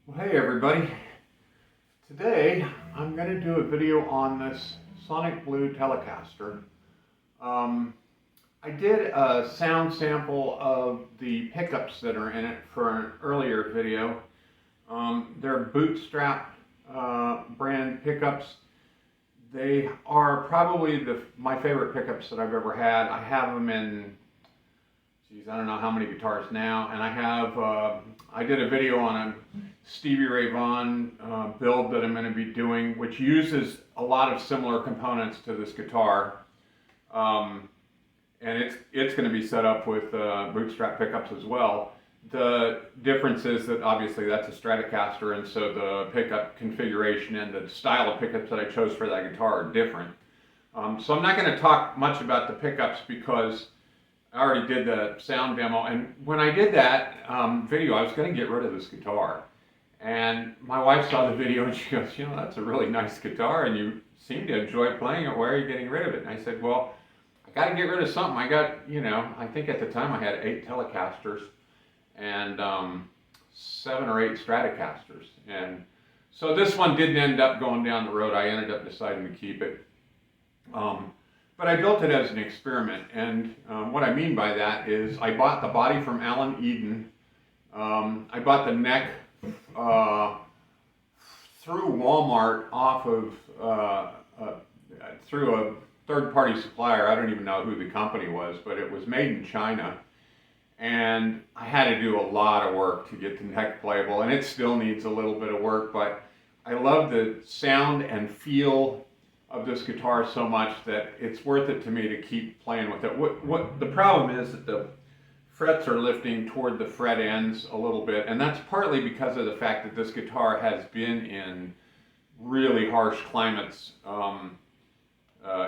Well, hey everybody. Today I'm going to do a video on this Sonic Blue Telecaster. Um, I did a sound sample of the pickups that are in it for an earlier video. They're Bootstrap brand pickups. They are probably my favorite pickups that I've ever had. I have them in, geez, I don't know how many guitars now, and I did a video on a Stevie Ray Vaughan build that I'm going to be doing, which uses a lot of similar components to this guitar. And it's going to be set up with Bootstrap pickups as well. The difference is that obviously that's a Stratocaster, and so the pickup configuration and the style of pickups that I chose for that guitar are different. So I'm not going to talk much about the pickups because I already did the sound demo, and when I did that video, I was going to get rid of this guitar. And my wife saw the video and she goes, you know, that's a really nice guitar and you seem to enjoy playing it. Why are you getting rid of it? And I said, well, I got to get rid of something. I got, you know, I think at the time I had 8 Telecasters and 7 or 8 Stratocasters. And so this one didn't end up going down the road. I ended up deciding to keep it. But I built it as an experiment. And what I mean by that is I bought the body from Alan Eden. I bought the neck through Walmart off of through a third-party supplier. I don't even know who the company was, but it was made in China, and I had to do a lot of work to get the neck playable, and it still needs a little bit of work, but I love the sound and feel of this guitar so much that it's worth it to me to keep playing with it. What the problem is that the frets are lifting toward the fret ends a little bit, and that's partly because of the fact that this guitar has been in really harsh climates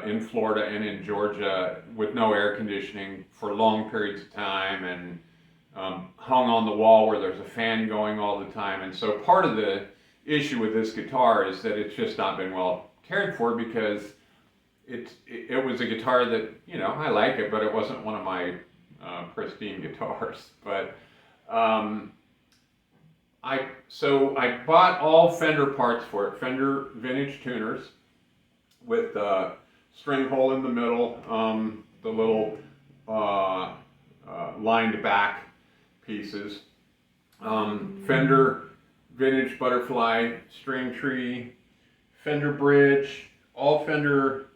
in Florida and in Georgia with no air conditioning for long periods of time, and hung on the wall where there's a fan going all the time. And so part of the issue with this guitar is that it's just not been well cared for, because it was a guitar that, you know, I like it, but it wasn't one of my pristine guitars. But I bought all Fender parts for it, Fender vintage tuners with string hole in the middle, the little lined back pieces, Fender vintage butterfly string tree, Fender bridge, all Fender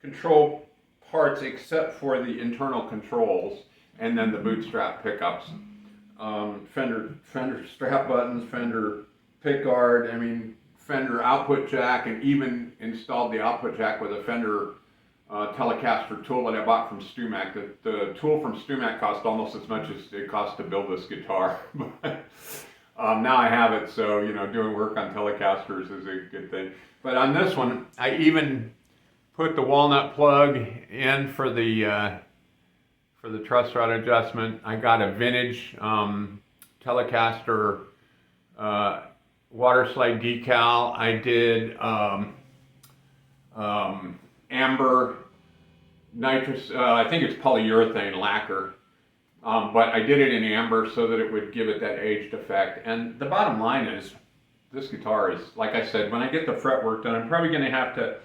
control parts except for the internal controls, and then the Bootstrap pickups, Fender strap buttons, Fender pick guard, I mean Fender output jack, and even installed the output jack with a Fender Telecaster tool that I bought from StewMac. The tool from StewMac cost almost as much as it cost to build this guitar. But now I have it, so, you know, doing work on Telecasters is a good thing. But on this one, I even put the walnut plug in for the truss rod adjustment. I got a vintage Telecaster water slide decal. I did amber nitrous, I think it's polyurethane lacquer, but I did it in amber so that it would give it that aged effect. And the bottom line is, this guitar is, like I said, when I get the fretwork done, I'm probably going to have to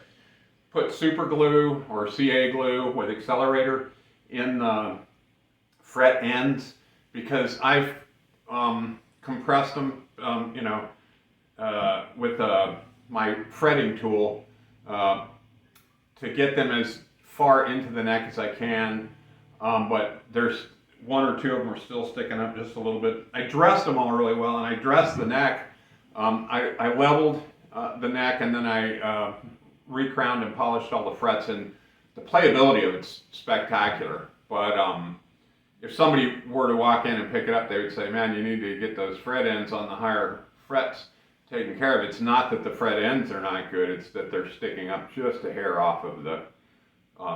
put super glue or CA glue with accelerator in the fret ends, because I've compressed them, you know, with my fretting tool to get them as far into the neck as I can, but there's 1 or 2 of them are still sticking up just a little bit. I dressed them all really well, and I dressed the neck. I leveled the neck, and then I recrowned and polished all the frets, and the playability of it's spectacular. But if somebody were to walk in and pick it up, they would say, man, you need to get those fret ends on the higher frets taken care of. It's not that the fret ends are not good, it's that they're sticking up just a hair off of the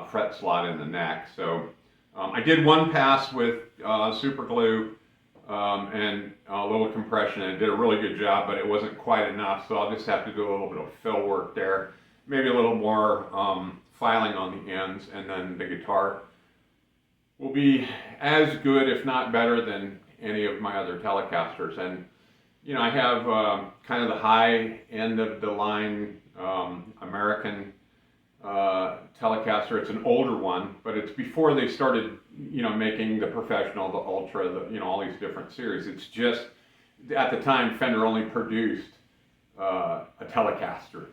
fret slot in the neck. So I did one pass with super glue and a little compression, and it did a really good job, but it wasn't quite enough, so I'll just have to do a little bit of fill work there, maybe a little more filing on the ends, and then the guitar will be as good, if not better, than any of my other Telecasters. And you know, I have kind of the high end of the line American Telecaster. It's an older one, but it's before they started, you know, making the professional, the ultra, the, you know, all these different series. It's just at the time Fender only produced a Telecaster,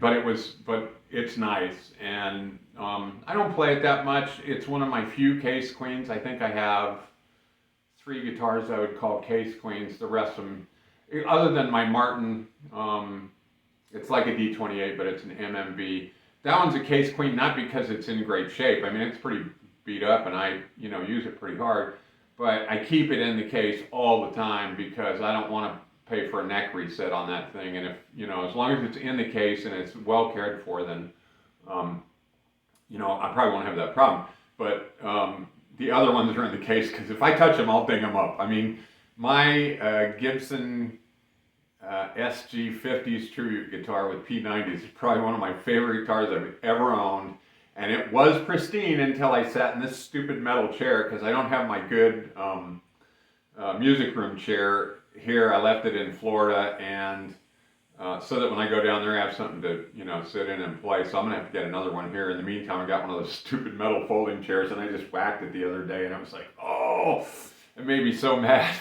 but it's nice, and I don't play it that much. It's one of my few case queens. I think I have 3 guitars I would call case queens. The rest of them, other than my Martin, it's like a D28, but it's an MMB. That one's a case queen, not because it's in great shape. I mean, it's pretty beat up, and I, you know, use it pretty hard. But I keep it in the case all the time because I don't want to pay for a neck reset on that thing. And if, you know, as long as it's in the case and it's well cared for, then, you know, I probably won't have that problem. But the other ones are in the case because if I touch them, I'll ding them up. I mean, my Gibson SG50s tribute guitar with P90s is probably one of my favorite guitars I've ever owned. And it was pristine until I sat in this stupid metal chair because I don't have my good music room chair here. I left it in Florida, and so that when I go down there, I have something to, you know, sit in and play. So I'm gonna have to get another one here. In the meantime, I got one of those stupid metal folding chairs, and I just whacked it the other day, and I was like, oh, it made me so mad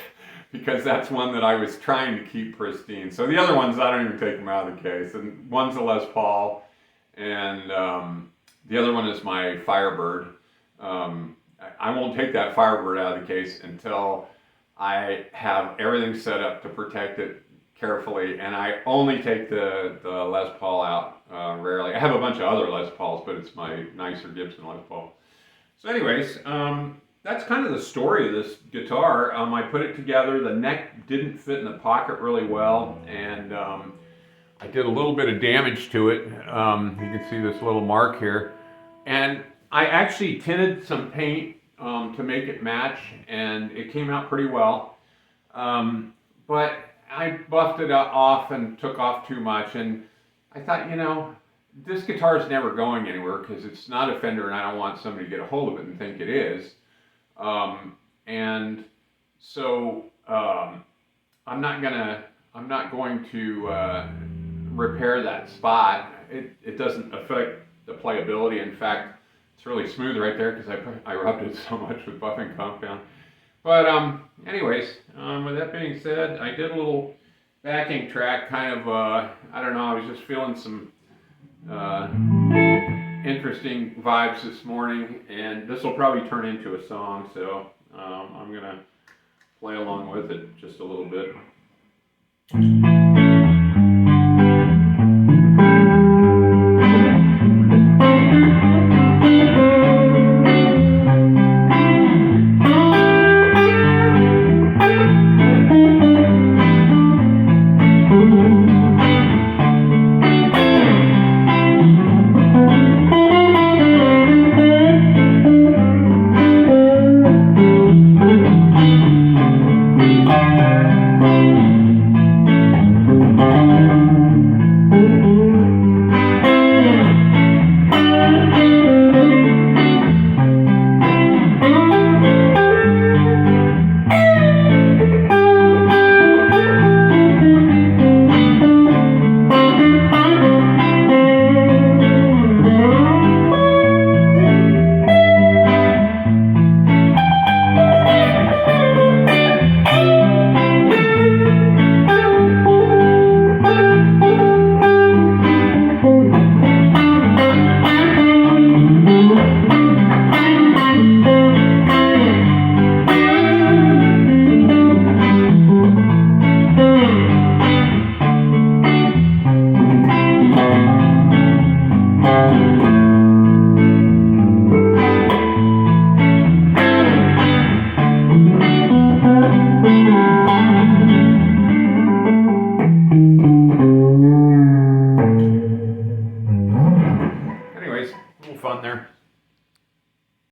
because that's one that I was trying to keep pristine. So the other ones, I don't even take them out of the case. And one's a Les Paul, and the other one is my Firebird. I won't take that Firebird out of the case until I have everything set up to protect it carefully, and I only take the Les Paul out rarely. I have a bunch of other Les Pauls, but it's my nicer Gibson Les Paul. So anyways, that's kind of the story of this guitar. I put it together. The neck didn't fit in the pocket really well, and I did a little bit of damage to it. You can see this little mark here. And I actually tinted some paint to make it match, and it came out pretty well. But I buffed it off and took off too much, and I thought, you know, this guitar is never going anywhere because it's not a Fender, and I don't want somebody to get a hold of it and think it is. And so I'm not going to repair that spot. It doesn't affect the playability. In fact, it's really smooth right there because I rubbed it so much with buffing compound. But anyways, with that being said, I did a little backing track, kind of, I don't know, I was just feeling some interesting vibes this morning, and this will probably turn into a song, so I'm gonna play along with it just a little bit.